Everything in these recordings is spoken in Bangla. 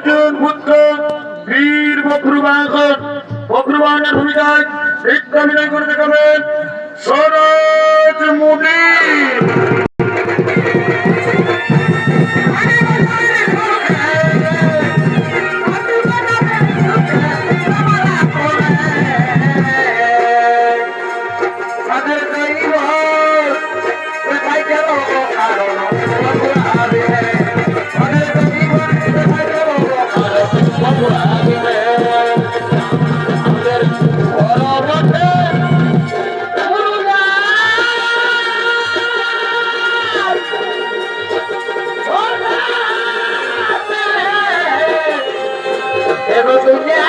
অর্জুন পুত্র বীর বক্রুবাহন বক্রুবাহনের ভূমিকায় নৃত্য অভিনয় করে দেখাবেন সরোজ মুদি।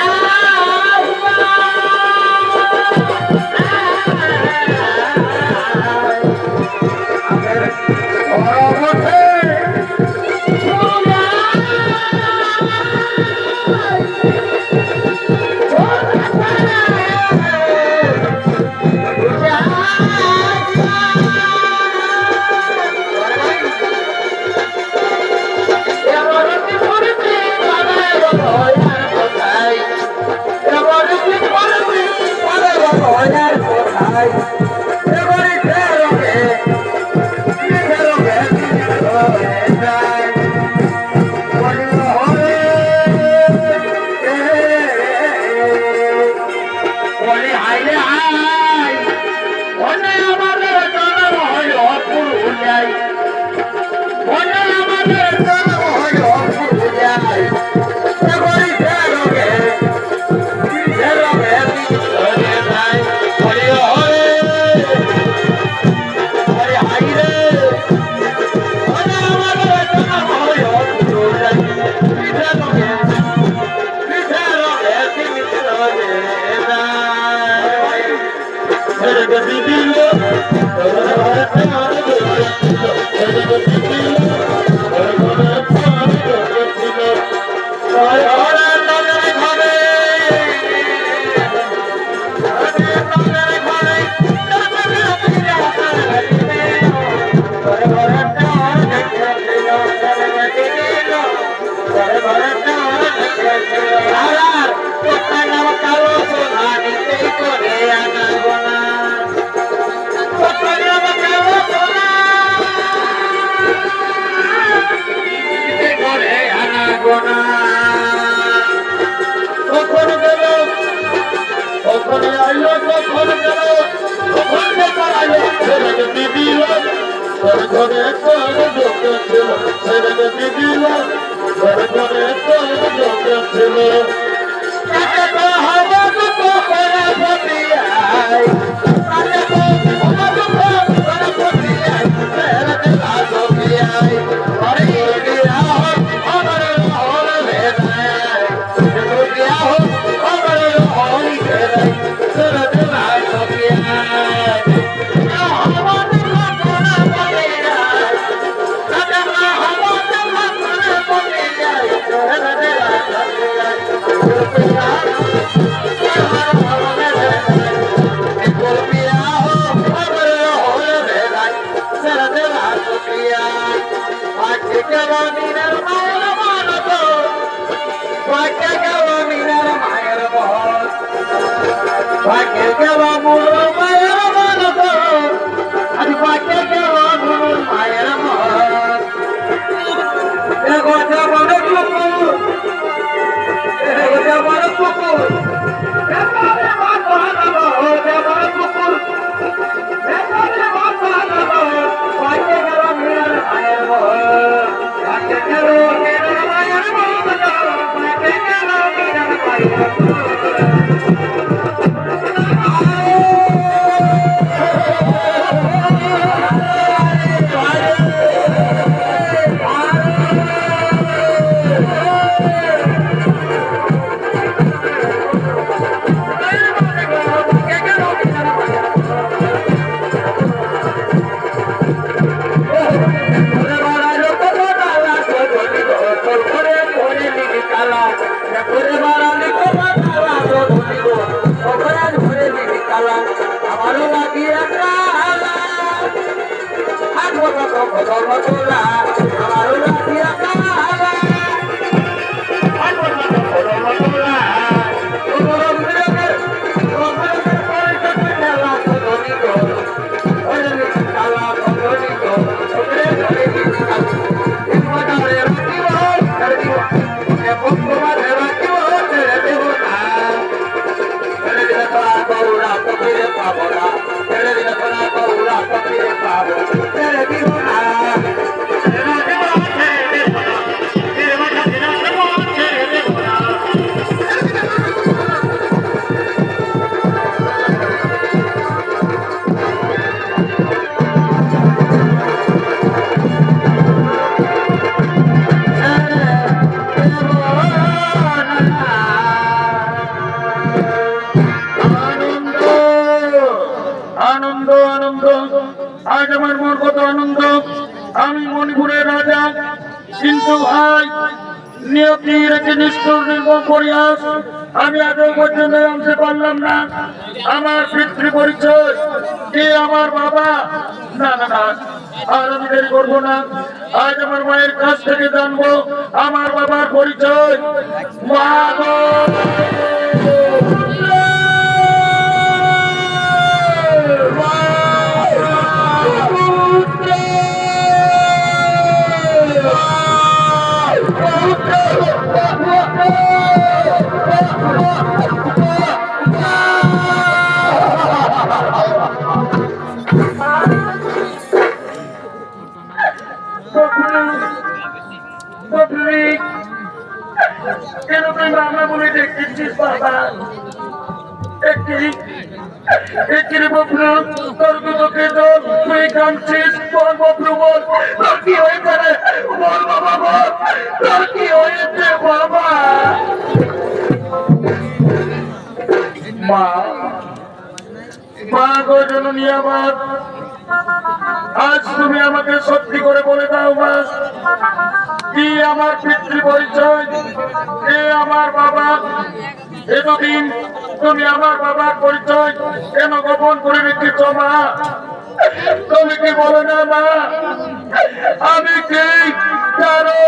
আমার আনন্দ আনন্দ আজ আমার মন কত আনন্দ। আমি মণিপুরের রাজা, কিন্তু ভাই নিয়তির একটি নিষ্ঠুর নির্মম পরিহাস আমি আজও পর্যন্ত জানতে পারলাম না। আমার পিতৃ পরিচয় কে, আমার বাবা। না না না, আর আমি দেরি করবো না। আজ আমার মায়ের কাছ থেকে জানবো আমার বাবার পরিচয়। মা গো! কেন তুই মামা বলে দেখতেছিস বাবা? একটি বকরু তোর দুটোকে তুই কাঁদছিস। বল বকরু, বল তোর কি হয়েছে রে? বল বাবা, বল তোর কি হয়েছে বাবা? মা, মা গো জননী আমার, আজ তুমি আমাকে সত্যি করে বলে দাও মা, কি আমার পিতৃ পরিচয়, কে আমার বাবা? এতদিন তুমি আমার বাবার পরিচয় কেন গোপন করে রেখেছ মা? তুমি কি বলো না মা, আমি কি কারো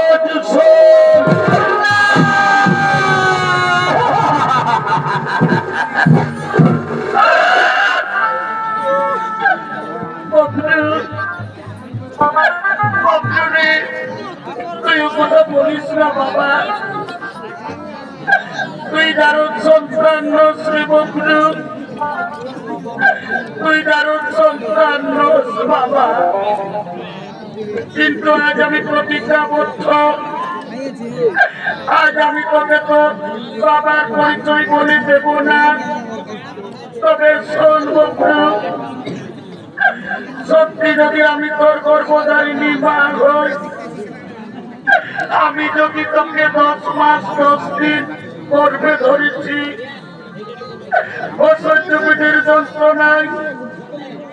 তুই কথা বলিস না বাবা, তুই দারুণ সন্তান শ্রী বকরু, তুই দারুণ সন্তান বাবা। কিন্তু আজ আমি প্রতিজ্ঞাবদ্ধ, আজ আমি তোকে তো বাবার পরিচয় বলে দেব না। তবে শোন বকরু, সত্যি যদি আমি তোর গর্ভধারিণী মা হই, আমি যদি তোকে 10 মাস 10 দিন গর্ভে ধরেছি, অসহ্য পেটের যন্ত্রণায়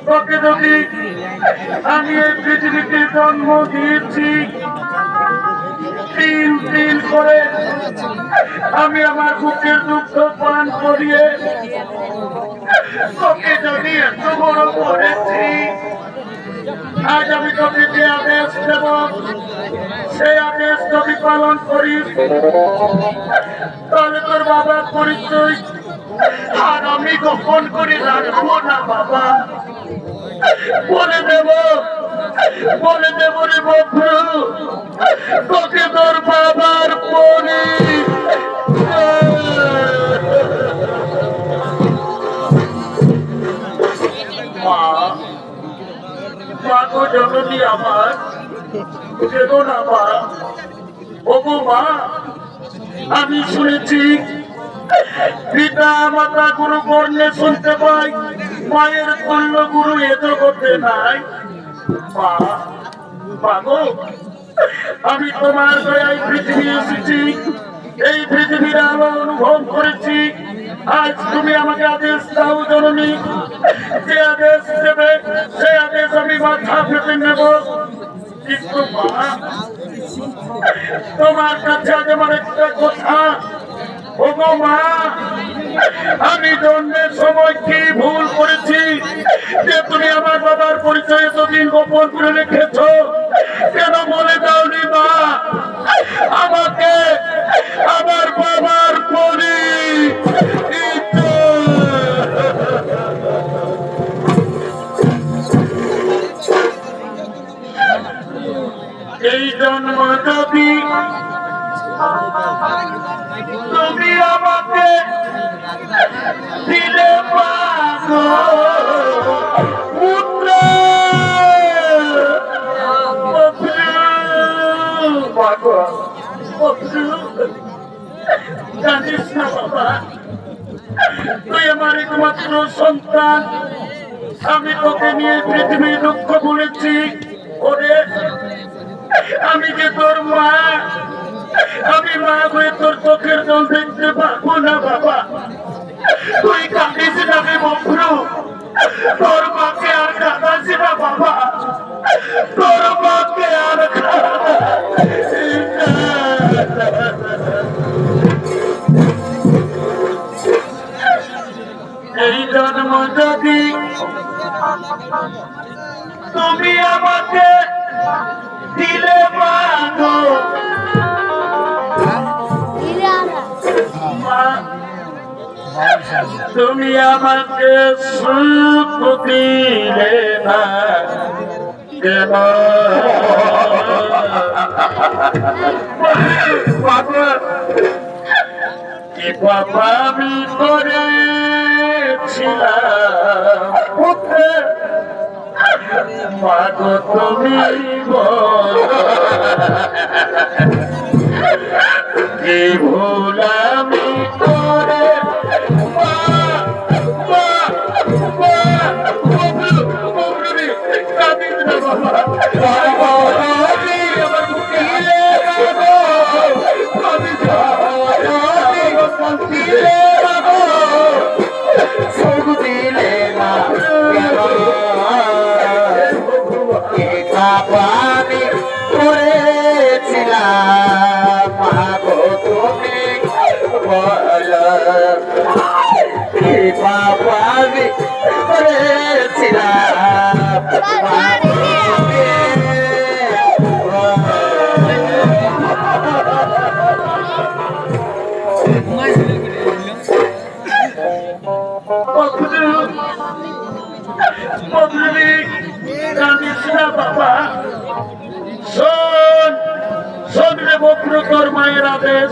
তোকে যদি আমি এই পৃথিবীতে জন্ম দিয়েছি, তিল তিল করে আমি আমার বুকের দুঃখ পান করিয়ে তোকে যদি এত বড় করেছি, আজ আমি তোকে যে আদেশ দেব সেই আদেশ যদি পালন করিস, তাহলে তোর বাবার পরিচয় আর আমি গোপন করে রাখবো না বাবা। বলে দেব রে বকরু, তোকে তোর বাবার পরি মা, মা গো জননী আমার, কেঁদো না মা। ওগো মা, আমি শুনেছি পিতা মাতা গুরু কর্ণে শুনতে পাই, মায়ের তুল্য গুরু এ জগতে নাই। মা, মা গো, আমি তোমার দয়ায় পৃথিবী এসেছি, এই পৃথিবীর আলো অনুভব করেছি। আজ তুমি আমাকে আদেশ দাও জননী, যে আদেশ দেবে সেই আদেশ আমি মাথা পেতে নেব। কিন্তু মা, তোমার কাছে আজ আমার একটা কথা। ওগো মা, আমি জন্মের সময় কি ভুল করেছি যে তুমি আমার বাবার পরিচয় এতদিন গোপন করে রেখেছ? কেন বলে দাওনি মা আমাকে আমার বাবার পরি? এই জন্ম যদি তুমি আমাকে দিলে পাগো পুত্র, গো বন্ধু জানিস না বাবা তুই আমার একমাত্র সন্তান আমি তোকে নিয়ে পৃথিবীর দুঃখ বলেছি ওরে আমি যে তোর মা আমি মা হয়ে তোর চোখের জল দেখতে পারবো না বাবা তুই কাঁদিস না রে বন্ধু তোর মাকে আর কাঁদাস না বাবা তোর মাকে আর এই জন্ম যদি তুমি আমাকে দিলে মাগো তুমি আমাকে সুখ দিলে না কেন কি বাবা আমি করেছিলাম মাগো তুমি কি ভুল আমি করে আমি করেছিলাম মাগো তুমি কি বাবা আমি করেছিলাম বাবা শোন শোন রে বক্র তোর মায়ের আদেশ